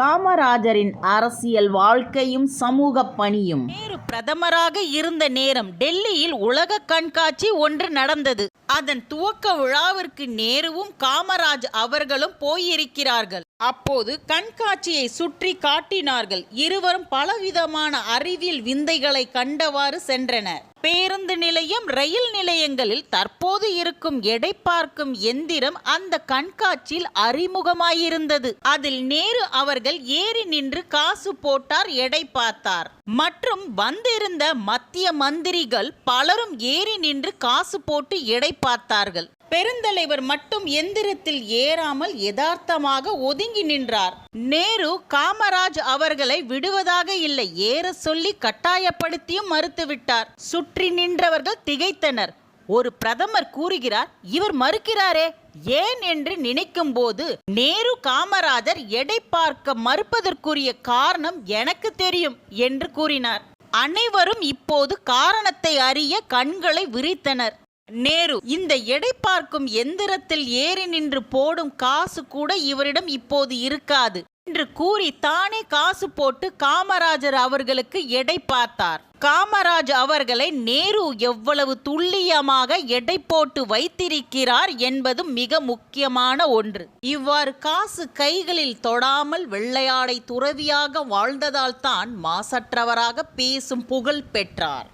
காமராஜரின் அரசியல் வாழ்க்கையும் சமூக பணியும். நேரு பிரதமராக இருந்த நேரம் டெல்லியில் உலக கண்காட்சி ஒன்று நடந்தது. அதன் துவக்க விழாவிற்கு நேருவும் காமராஜ் அவர்களும் போயிருக்கிறார்கள். அப்போது கண்காட்சியை சுற்றி காட்டினார்கள். இருவரும் பலவிதமான அறிவியல் விந்தைகளை கண்டவாறு சென்றனர். பேருந்து நிலையம், ரயில் நிலையங்களில் தற்போது இருக்கும் எடை பார்க்கும் எந்திரம் அந்த கண்காட்சியில் அறிமுகமாயிருந்தது. அதில் நேரு அவர்கள் ஏறி நின்று காசு போட்டார், எடை பார்த்தார். மற்றும் வந்திருந்த மத்திய மந்திரிகள் பலரும் ஏறி நின்று காசு போட்டு எடை பார்த்தார்கள். பெருந்தலைவர் மட்டும் எந்திரத்தில் ஏறாமல் யதார்த்தமாக ஒதுங்கி நின்றார். நேரு காமராஜ் அவர்களை விடுவதாக இல்லை, ஏற சொல்லி கட்டாயப்படுத்தியும் மறுத்துவிட்டார். சுற்றி நின்றவர்கள் திகைத்தனர். ஒரு பிரதமர் கூறுகிறார், இவர் மறுக்கிறாரே ஏன் என்று நினைக்கும் போது நேரு காமராஜர் எடை பார்க்க மறுப்பதற்குரிய காரணம் எனக்கு தெரியும் என்று கூறினார். அனைவரும் இப்போது காரணத்தை அறிய கண்களை விரித்தனர். நேரு, இந்த எடை பார்க்கும் எந்திரத்தில் ஏறி நின்று போடும் காசு கூட இவரிடம் இப்போது இருக்காது என்று கூறி தானே காசு போட்டு காமராஜர் அவர்களுக்கு எடை பார்த்தார். காமராஜ் அவர்களை நேரு எவ்வளவு துல்லியமாக எடை போட்டு வைத்திருக்கிறார் என்பது மிக முக்கியமான ஒன்று. இவ்வாறு காசு கைகளில் தொடாமல் வெள்ளையாடை துறவியாக வாழ்ந்ததால் தான் மாசற்றவராக பேசும் புகழ் பெற்றார்.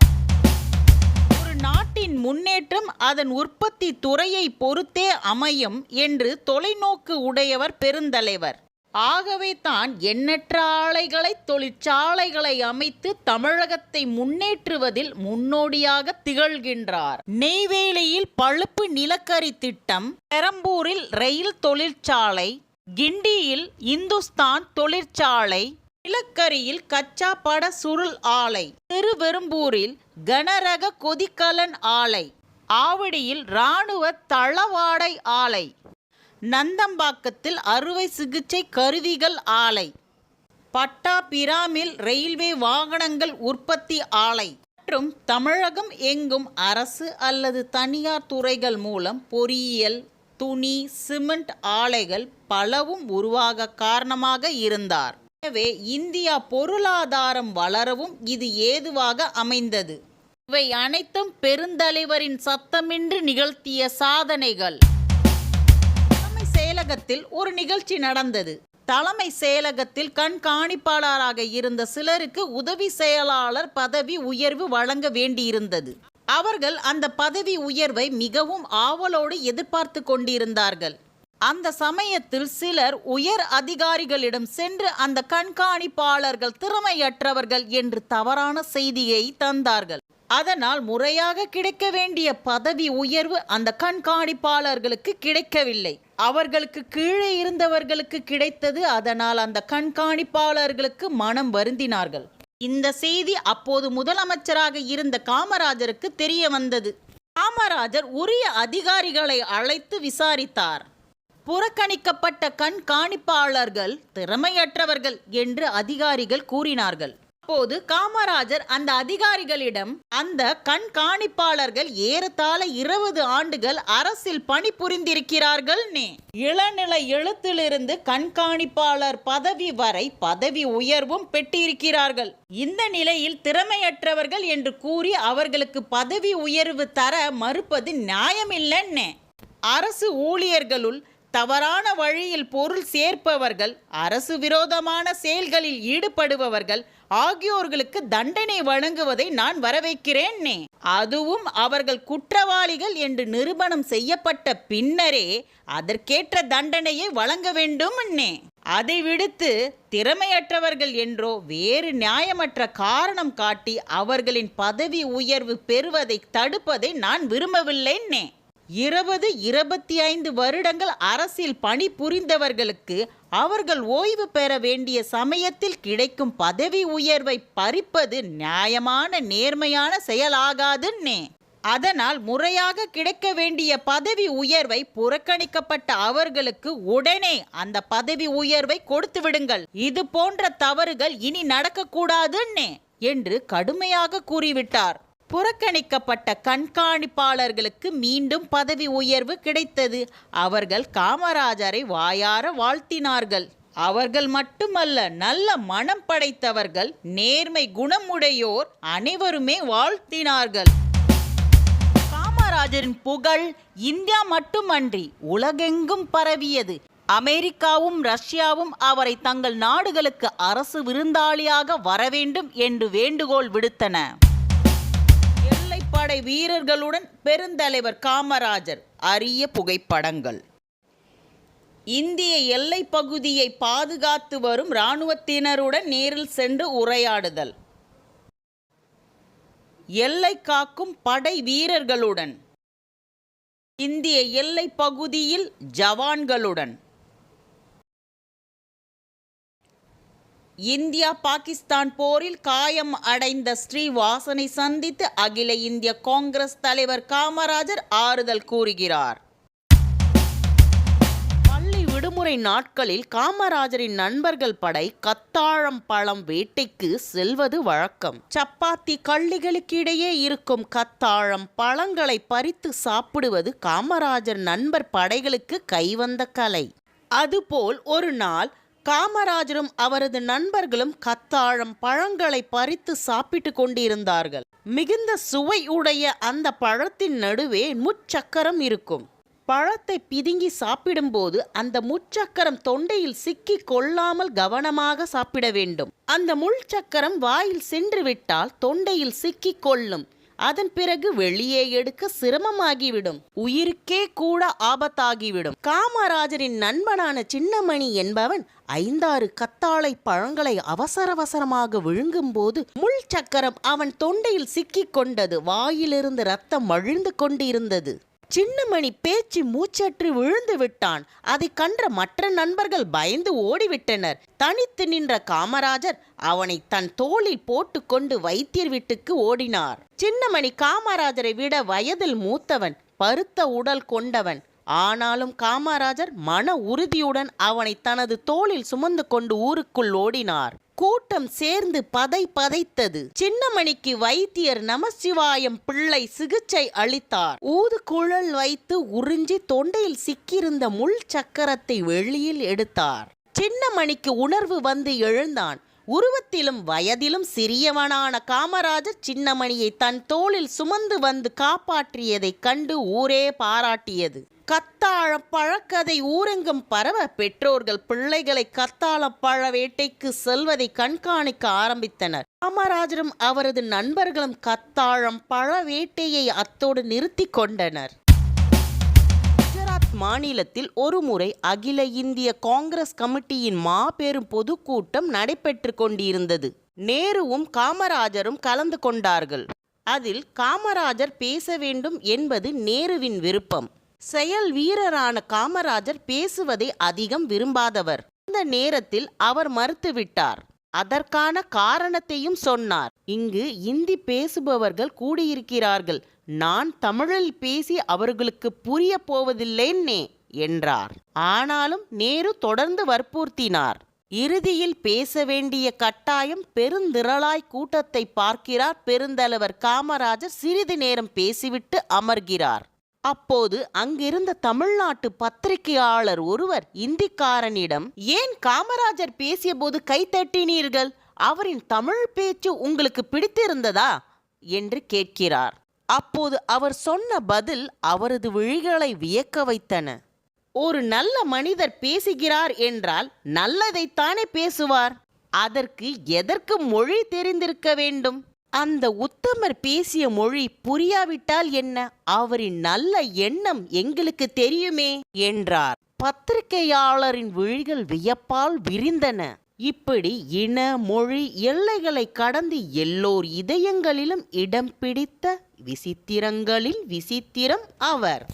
நாட்டின் முன்னேற்றம் அதன் உற்பத்தி துறையை பொறுத்தே அமையும் என்று தொலைநோக்கு உடையவர் பெருந்தலைவர். ஆகவே தான் எண்ணற்ற ஆலைகளை, தொழிற்சாலைகளை அமைத்து தமிழகத்தை முன்னேற்றுவதில் முன்னோடியாக திகழ்கின்றார். நெய்வேலியில் பழுப்பு நிலக்கரி திட்டம், பெரம்பூரில் ரயில் தொழிற்சாலை, கிண்டியில் இந்துஸ்தான் தொழிற்சாலை, நிலக்கரியில் கச்சா பட சுருள் ஆலை, திருவெரும்பூரில் கனரக கொதிக்கலன் ஆலை, ஆவடியில் இராணுவ தளவாடை ஆலை, நந்தம்பாக்கத்தில் அறுவை சிகிச்சை கருவிகள் ஆலை, பட்டாபிராமில் ரயில்வே வாகனங்கள் உற்பத்தி ஆலை மற்றும் தமிழகம் எங்கும் அரசு அல்லது தனியார் துறைகள் மூலம் பொறியியல், துணி, சிமெண்ட் ஆலைகள் பலவும் உருவாக காரணமாக இருந்தார். எனவே இந்தியா பொருளாதாரம் வளரவும் இது ஏதுவாக அமைந்தது. இவை அனைத்தும் பெருந்தலைவரின் சத்தமின்றி நிகழ்த்திய சாதனைகள். தலைமை செயலகத்தில் ஒரு நிகழ்ச்சி நடந்தது. தலைமை செயலகத்தில் கண்காணிப்பாளராக இருந்த சிலருக்கு உதவி செயலாளர் பதவி உயர்வு வழங்க வேண்டியிருந்தது. அவர்கள் அந்த பதவி உயர்வை மிகவும் ஆவலோடு எதிர்பார்த்து கொண்டிருந்தார்கள். அந்த சமயத்தில் சிலர் உயர் அதிகாரிகளிடம் சென்று அந்த கண்காணிப்பாளர்கள் திறமையற்றவர்கள் என்று தவறான செய்தியை தந்தார்கள். அதனால் முறையாக கிடைக்க வேண்டிய பதவி உயர்வு அந்த கண்காணிப்பாளர்களுக்கு கிடைக்கவில்லை. அவர்களுக்கு கீழே இருந்தவர்களுக்கு கிடைத்தது. அதனால் அந்த கண்காணிப்பாளர்களுக்கு மனம் வருந்தினார்கள். இந்த செய்தி அப்போது முதலமைச்சராக இருந்த காமராஜருக்கு தெரிய வந்தது. காமராஜர் உரிய அதிகாரிகளை அழைத்து விசாரித்தார். புறக்கணிக்கப்பட்ட கண்காணிப்பாளர்கள் திறமையற்றவர்கள் என்று அதிகாரிகள் கூறினார்கள். அப்போது காமராஜர் அந்த அதிகாரிகளிடம், அந்த கண்காணிப்பாளர்கள் ஏறத்தாழ 20 ஆண்டுகள் அரசில் பணிபுரிந்திருக்கிறார்கள். இளநிலை எழுத்திலிருந்து கண்காணிப்பாளர் பதவி வரை பதவி உயர்வும் பெற்றிருக்கிறார்கள். இந்த நிலையில் திறமையற்றவர்கள் என்று கூறி அவர்களுக்கு பதவி உயர்வு தர மறுப்பது நியாயமில்லை. அரசு ஊழியர்களுள் தவறான வழியில் பொருள் சேர்ப்பவர்கள், அரசு விரோதமான செயல்களில் ஈடுபடுபவர்கள் ஆகியோர்களுக்கு தண்டனை வழங்குவதை நான் வரவேற்கிறேன். அதுவும் அவர்கள் குற்றவாளிகள் என்று நிரூபணம் செய்யப்பட்ட பின்னரே அதற்கேற்ற தண்டனையை வழங்க வேண்டும். அதை விடுத்து திறமையற்றவர்கள் என்றோ வேறு நியாயமற்ற காரணம் காட்டி அவர்களின் பதவி உயர்வு பெறுவதை தடுப்பதை நான் விரும்பவில்லை. 20-25 வருடங்கள் அரசில் பணிபுரிந்தவர்களுக்கு அவர்கள் ஓய்வு பெற வேண்டிய சமயத்தில் கிடைக்கும் பதவி உயர்வை பறிப்பது நியாயமான நேர்மையான செயலாகாது. அதனால் முறையாக கிடைக்க வேண்டிய பதவி உயர்வை புறக்கணிக்கப்பட்ட அவர்களுக்கு உடனே அந்த பதவி உயர்வை கொடுத்து விடுங்கள். இது போன்ற தவறுகள் இனி நடக்கக்கூடாது என்று கடுமையாக கூறிவிட்டார். புறக்கணிக்கப்பட்ட கண்காணிப்பாளர்களுக்கு மீண்டும் பதவி உயர்வு கிடைத்தது. அவர்கள் காமராஜரை வாயார வாழ்த்தினார்கள். அவர்கள் மட்டுமல்ல, நல்ல மனம் படைத்தவர்கள், நேர்மை குணமுடையோர் அனைவருமே வாழ்த்தினார்கள். காமராஜரின் புகழ் இந்தியா மட்டுமன்றி உலகெங்கும் பரவியது. அமெரிக்காவும் ரஷ்யாவும் அவரை தங்கள் நாடுகளுக்கு அரசு விருந்தாளியாக வரவேண்டும் என்று வேண்டுகோள் விடுத்தன. எல்லைப்படை வீரர்களுடன் பெருந்தலைவர் காமராஜர் அரிய புகைப்படங்கள். இந்திய எல்லை பகுதியை பாதுகாத்து வரும் இராணுவத்தினருடன் நேரில் சென்று உரையாடுதல். எல்லை காக்கும் படை வீரர்களுடன், இந்திய எல்லை பகுதியில் ஜவான்களுடன், இந்தியா பாகிஸ்தான் போரில் காயம் அடைந்த ஸ்ரீவாசனை சந்தித்து அகில இந்திய காங்கிரஸ் தலைவர் காமராஜர் ஆறுதல் கூறுகிறார். பள்ளி விடுமுறை நாட்களில் காமராஜரின் நண்பர்கள் படை கத்தாழம் பழம் வேட்டைக்கு செல்வது வழக்கம். சப்பாத்தி கள்ளிகளுக்கிடையே இருக்கும் கத்தாழம் பழங்களை பறித்து சாப்பிடுவது காமராஜர் நண்பர் படைகளுக்கு கைவந்த கலை. அதுபோல் ஒரு நாள் காமராஜரும் அவரது நண்பர்களும் கத்தாழம் பழங்களை பறித்து சாப்பிட்டு கொண்டிருந்தார்கள். மிகுந்த சுவை உடைய அந்த பழத்தின் நடுவே முச்சக்கரம் இருக்கும். பழத்தை பிதுங்கி சாப்பிடும்போது அந்த முச்சக்கரம் தொண்டையில் சிக்கி கொள்ளாமல் கவனமாக சாப்பிட வேண்டும். அந்த முள்சக்கரம் வாயில் சென்று விட்டால் தொண்டையில் சிக்கி கொள்ளும். அதன் பிறகு வெளியே எடுக்க சிரமமாகிவிடும், உயிருக்கே கூட ஆபத்தாகிவிடும். காமராஜரின் நண்பனான சின்னமணி என்பவன் 5-6 கத்தாழை பழங்களை அவசரமாக விழுங்கும் போது முள் சக்கரம் அவன் தொண்டையில் சிக்கிக் கொண்டது. வாயிலிருந்து ரத்தம் வழிந்து கொண்டிருந்தது. சின்னமணி பேச்சு மூச்சற்று விழுந்து விட்டான். அதை கண்ட மற்ற நண்பர்கள் பயந்து ஓடிவிட்டனர். தனித்து நின்ற காமராஜர் அவனை தன் தோளில் போட்டுக்கொண்டு வைத்தியர் வீட்டுக்கு ஓடினார். சின்னமணி காமராஜரை விட வயதில் மூத்தவன், பருத்த உடல் கொண்டவன். ஆனாலும் காமராஜர் மன உறுதியுடன் அவனை தனது தோளில் சுமந்து கொண்டு ஊருக்குள் ஓடினார். கூட்டம் சேர்ந்து பதைத்தது. சின்னமணிக்கு வைத்தியர் நமசிவாயம் பிள்ளை சிகிச்சை அளித்தார். ஊது குழல் வைத்து உறிஞ்சி தொண்டையில் சிக்கியிருந்த முள் சக்கரத்தை வெளியில் எடுத்தார். சின்னமணிக்கு உணர்வு வந்து எழுந்தான். உருவத்திலும் வயதிலும் சிறியவனான காமராஜர் சின்னமணியை தன் தோளில் சுமந்து வந்து காப்பாற்றியதைக் கண்டு ஊரே பாராட்டியது. கத்தாழ பழக்கதை ஊரெங்கும் பரவ பெற்றோர்கள் பிள்ளைகளை கத்தாழ பழ வேட்டைக்கு செல்வதை கண்காணிக்க ஆரம்பித்தனர். காமராஜரும் அவரது நண்பர்களும் கத்தாழம் பழ வேட்டையை அத்தோடு நிறுத்தி கொண்டனர். குஜராத் மாநிலத்தில் ஒருமுறை அகில இந்திய காங்கிரஸ் கமிட்டியின் மாபெரும் பொதுக்கூட்டம் நடைபெற்று கொண்டிருந்தது. நேருவும் காமராஜரும் கலந்து கொண்டார்கள். அதில் காமராஜர் பேச வேண்டும் என்பது நேருவின் விருப்பம். செயல் வீரரான காமராஜர் பேசுவதை அதிகம் விரும்பாதவர். அந்த நேரத்தில் அவர் மறுத்துவிட்டார். அதற்கான காரணத்தையும் சொன்னார். இங்கு இந்தி பேசுபவர்கள் கூடியிருக்கிறார்கள். நான் தமிழில் பேசி அவர்களுக்கு புரிய போவதில்லைன்னே என்றார். ஆனாலும் நேரு தொடர்ந்து வற்புறுத்தினார். இறுதியில் பேச வேண்டிய கட்டாயம் பெருந்திரளாய் கூட்டத்தை பார்க்கிறார் பெருந்தலைவர் காமராஜர். சிறிது நேரம் பேசிவிட்டு அமர்கிறார். அப்போது அங்கிருந்த தமிழ்நாட்டு பத்திரிகையாளர் ஒருவர் இந்திக்காரனிடம், ஏன் காமராஜர் பேசிய போது கைத்தட்டினீர்கள்? அவரின் தமிழ் பேச்சு உங்களுக்கு பிடித்திருந்ததா என்று கேட்கிறார். அப்போது அவர் சொன்ன பதில் அவரது விழிகளை வியக்க வைத்தன. ஒரு நல்ல மனிதர் பேசுகிறார் என்றால் நல்லதைத்தானே பேசுவார். அதற்கு எதற்கு மொழி தெரிந்திருக்க வேண்டும்? அந்த உத்தமர் பேசிய மொழி புரியாவிட்டால் என்ன? அவரின் நல்ல எண்ணம் எங்களுக்கு தெரியுமே என்றார். பத்திரிகையாளரின் விழிகள் வியப்பால் விரிந்தன. இப்படி இன மொழி எல்லைகளை கடந்து எல்லோர் இதயங்களிலும் இடம் பிடித்த விசித்திரங்களில் விசித்திரம் அவர்.